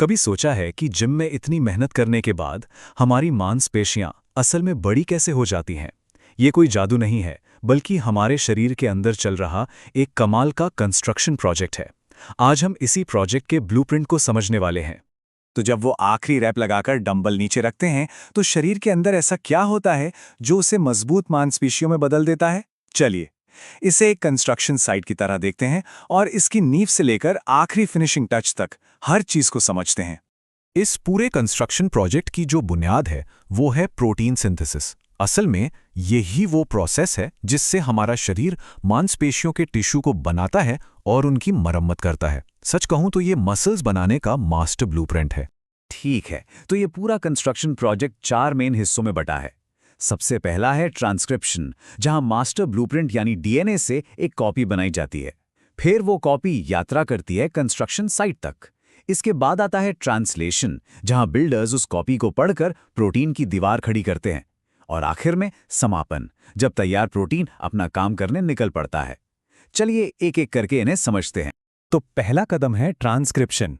कभी सोचा है कि जिम में इतनी मेहनत करने के बाद हमारी मांसपेशियां असल में बड़ी कैसे हो जाती हैं? ये कोई जादू नहीं है, बल्कि हमारे शरीर के अंदर चल रहा एक कमाल का कंस्ट्रक्शन प्रोजेक्ट है। आज हम इसी प्रोजेक्ट के ब्लूप्रिंट को समझने वाले हैं। तो जब वो आखिरी रैप लगाकर डंबल नीचे रखते हैं तो शरीर के अंदर ऐसा क्या होता है जो उसे मजबूत मांसपेशियों में बदल देता है? चलिए इसे एक कंस्ट्रक्शन साइट की तरह देखते हैं और इसकी नींव से लेकर आखिरी फिनिशिंग टच तक हर चीज को समझते हैं। इस पूरे कंस्ट्रक्शन प्रोजेक्ट की जो बुनियाद है वो है प्रोटीन सिंथेसिस। असल में यही वो प्रोसेस है जिससे हमारा शरीर मांसपेशियों के टिश्यू को बनाता है और उनकी मरम्मत करता है। सच कहूं तो ये मसल्स बनाने का मास्टर ब्लूप्रिंट है। ठीक है, तो ये पूरा कंस्ट्रक्शन प्रोजेक्ट 4 मेन हिस्सों में बटा है। सबसे पहला है ट्रांसक्रिप्शन, जहां मास्टर ब्लूप्रिंट यानी डीएनए से एक कॉपी बनाई जाती है। फिर वो कॉपी यात्रा करती है कंस्ट्रक्शन साइट तक। इसके बाद आता है ट्रांसलेशन, जहां बिल्डर्स उस कॉपी को पढ़कर प्रोटीन की दीवार खड़ी करते हैं। और आखिर में समापन, जब तैयार प्रोटीन अपना काम करने निकल पड़ता है। चलिए एक एक करके इन्हें समझते हैं। तो पहला कदम है ट्रांसक्रिप्शन।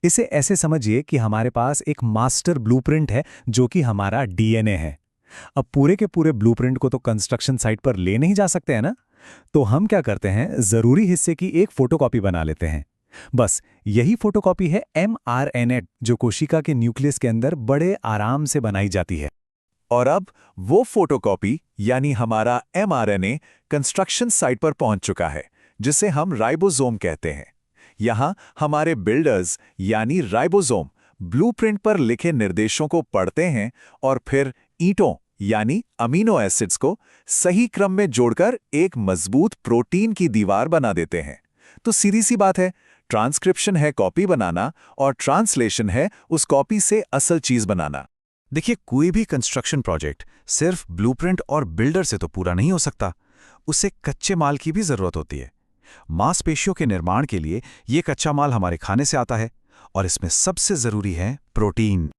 इसे ऐसे समझिए कि हमारे पास एक मास्टर ब्लूप्रिंट है जो कि हमारा डीएनए है। अब पूरे के पूरे ब्लूप्रिंट को तो कंस्ट्रक्शन साइट पर ले नहीं जा सकते हैं ना, तो हम क्या करते हैं, जरूरी हिस्से की एक फोटोकॉपी बना लेते हैं। बस यही फोटोकॉपी है mRNA, जो कोशिका के न्यूक्लियस के अंदर बड़े आराम से बनाई जाती है। और अब वो फोटोकॉपी यानी हमारा mRNA कंस्ट्रक्शन साइट पर पहुंच चुका है, जिसे हम राइबोसोम कहते हैं। यहाँ हमारे बिल्डर्स यानी राइबोसोम ब्लूप्रिंट पर लिखे निर्देशों को पढ़ते हैं और फिर ईंटों यानी अमीनो एसिड्स को सही क्रम में जोड़कर एक मजबूत प्रोटीन की दीवार बना देते हैं। तो सीधी सी बात है, ट्रांसक्रिप्शन है कॉपी बनाना और ट्रांसलेशन है उस कॉपी से असल चीज बनाना। देखिए, कोई भी कंस्ट्रक्शन प्रोजेक्ट सिर्फ ब्लूप्रिंट और बिल्डर से तो पूरा नहीं हो सकता। उसे कच्चे माल की भी जरूरत होती है। मांसपेशियों के निर्माण के लिए ये कच्चा माल हमारे खाने से आता है और इसमें सबसे जरूरी है प्रोटीन।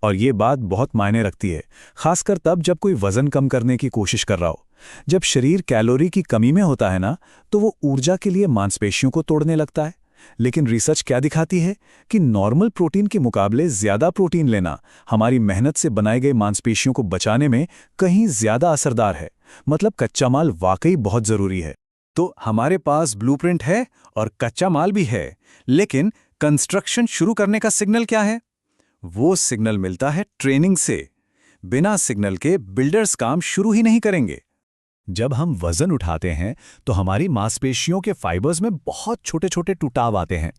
और ये बात बहुत मायने रखती है, खासकर तब जब कोई वजन कम करने की कोशिश कर रहा हो। जब शरीर कैलोरी की कमी में होता है ना, तो वो ऊर्जा के लिए मांसपेशियों को तोड़ने लगता है। लेकिन रिसर्च क्या दिखाती है कि नॉर्मल प्रोटीन के मुकाबले ज्यादा प्रोटीन लेना हमारी मेहनत से बनाए गए मांसपेशियों को बचाने में कहीं ज्यादा असरदार है। मतलब कच्चा माल वाकई बहुत जरूरी है। तो हमारे पास ब्लूप्रिंट है और कच्चा माल भी है, लेकिन कंस्ट्रक्शन शुरू करने का सिग्नल क्या है? वो सिग्नल मिलता है ट्रेनिंग से। बिना सिग्नल के बिल्डर्स काम शुरू ही नहीं करेंगे। जब हम वजन उठाते हैं तो हमारी मांसपेशियों के फाइबर्स में बहुत छोटे छोटे टुटाव आते हैं।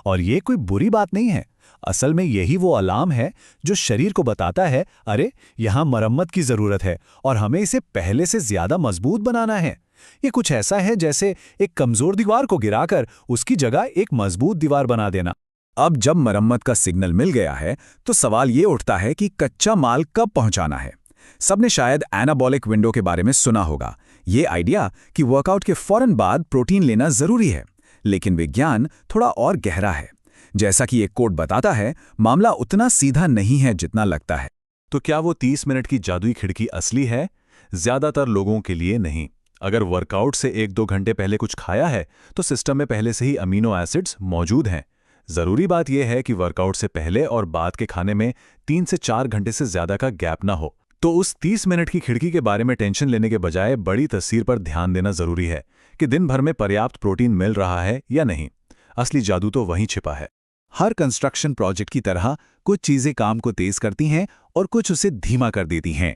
और ये कोई बुरी बात नहीं है। असल में यही वो अलार्म है जो शरीर को बताता है, अरे यहाँ मरम्मत की जरूरत है और हमें इसे पहले से ज्यादा मजबूत बनाना है। ये कुछ ऐसा है जैसे एक कमजोर दीवार को गिराकर उसकी जगह एक मजबूत दीवार बना देना। अब जब मरम्मत का सिग्नल मिल गया है तो सवाल ये उठता है कि कच्चा माल कब पहुंचाना है। सबने शायद एनाबॉलिक विंडो के बारे में सुना होगा, ये आइडिया कि वर्कआउट के फौरन बाद प्रोटीन लेना जरूरी है। लेकिन विज्ञान थोड़ा और गहरा है। जैसा कि एक कोट बताता है, मामला उतना सीधा नहीं है जितना लगता है। तो क्या वो 30 मिनट की जादुई खिड़की असली है? ज्यादातर लोगों के लिए नहीं। अगर वर्कआउट से 1-2 घंटे पहले कुछ खाया है तो सिस्टम में पहले से ही अमीनो एसिड्स मौजूद हैं। जरूरी बात यह है कि वर्कआउट से पहले और बाद के खाने में 3 से 4 घंटे से ज्यादा का गैप ना हो। तो उस 30 मिनट की खिड़की के बारे में टेंशन लेने के बजाय बड़ी तस्वीर पर ध्यान देना जरूरी है कि दिन भर में पर्याप्त प्रोटीन मिल रहा है या नहीं। असली जादू तो वहीं छिपा है। हर कंस्ट्रक्शन प्रोजेक्ट की तरह कुछ चीजें काम को तेज करती हैं और कुछ उसे धीमा कर देती हैं।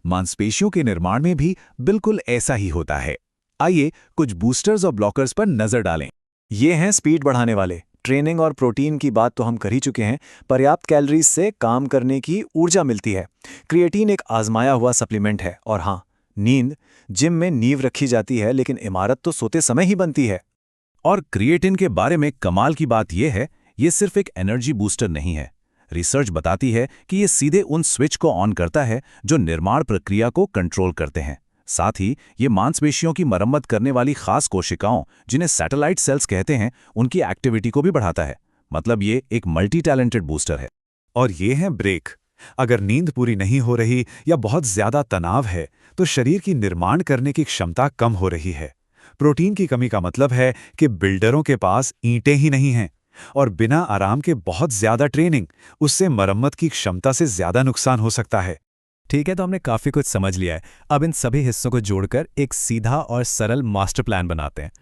मांसपेशियों के निर्माण में भी बिल्कुल ऐसा ही होता है। आइए कुछ बूस्टर्स और ब्लॉकर्स पर नजर डालें। ये हैं स्पीड बढ़ाने वाले। ट्रेनिंग और प्रोटीन की बात तो हम कर ही चुके हैं। पर्याप्त कैलोरीज से काम करने की ऊर्जा मिलती है। क्रिएटिन एक आजमाया हुआ सप्लीमेंट है। और हाँ, नींद। जिम में नींव रखी जाती है लेकिन इमारत तो सोते समय ही बनती है। और क्रिएटिन के बारे में कमाल की बात यह है, ये सिर्फ एक एनर्जी बूस्टर नहीं है। रिसर्च बताती है कि ये सीधे उन स्विच को ऑन करता है जो निर्माण प्रक्रिया को कंट्रोल करते हैं। साथ ही ये मांसपेशियों की मरम्मत करने वाली खास कोशिकाओं, जिन्हें सैटेलाइट सेल्स कहते हैं, उनकी एक्टिविटी को भी बढ़ाता है। मतलब ये एक मल्टी टैलेंटेड बूस्टर है। और ये है ब्रेक। अगर नींद पूरी नहीं हो रही या बहुत ज्यादा तनाव है तो शरीर की निर्माण करने की क्षमता कम हो रही है। प्रोटीन की कमी का मतलब है कि बिल्डरों के पास ईंटें ही नहीं हैं। और बिना आराम के बहुत ज्यादा ट्रेनिंग, उससे मरम्मत की क्षमता से ज्यादा नुकसान हो सकता है। ठीक है, तो हमने काफ़ी कुछ समझ लिया है। अब इन सभी हिस्सों को जोड़कर एक सीधा और सरल मास्टर प्लान बनाते हैं।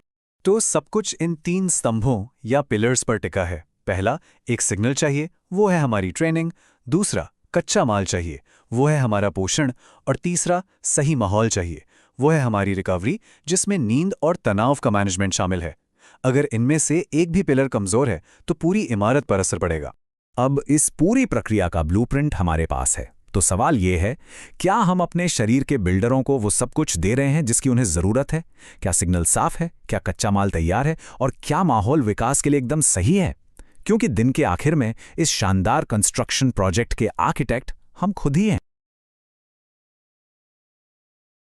तो सब कुछ इन 3 स्तंभों या पिलर्स पर टिका है। पहला, एक सिग्नल चाहिए, वो है हमारी ट्रेनिंग। दूसरा, कच्चा माल चाहिए, वो है हमारा पोषण। और तीसरा, सही माहौल चाहिए, वो है हमारी रिकवरी, जिसमें नींद और तनाव का मैनेजमेंट शामिल है। अगर इनमें से एक भी पिलर कमजोर है तो पूरी इमारत पर असर पड़ेगा। अब इस पूरी प्रक्रिया का ब्लूप्रिंट हमारे पास है, तो सवाल ये है, क्या हम अपने शरीर के बिल्डरों को वो सब कुछ दे रहे हैं जिसकी उन्हें जरूरत है? क्या सिग्नल साफ है, क्या कच्चा माल तैयार है, और क्या माहौल विकास के लिए एकदम सही है? क्योंकि दिन के आखिर में इस शानदार कंस्ट्रक्शन प्रोजेक्ट के आर्किटेक्ट हम खुद ही हैं।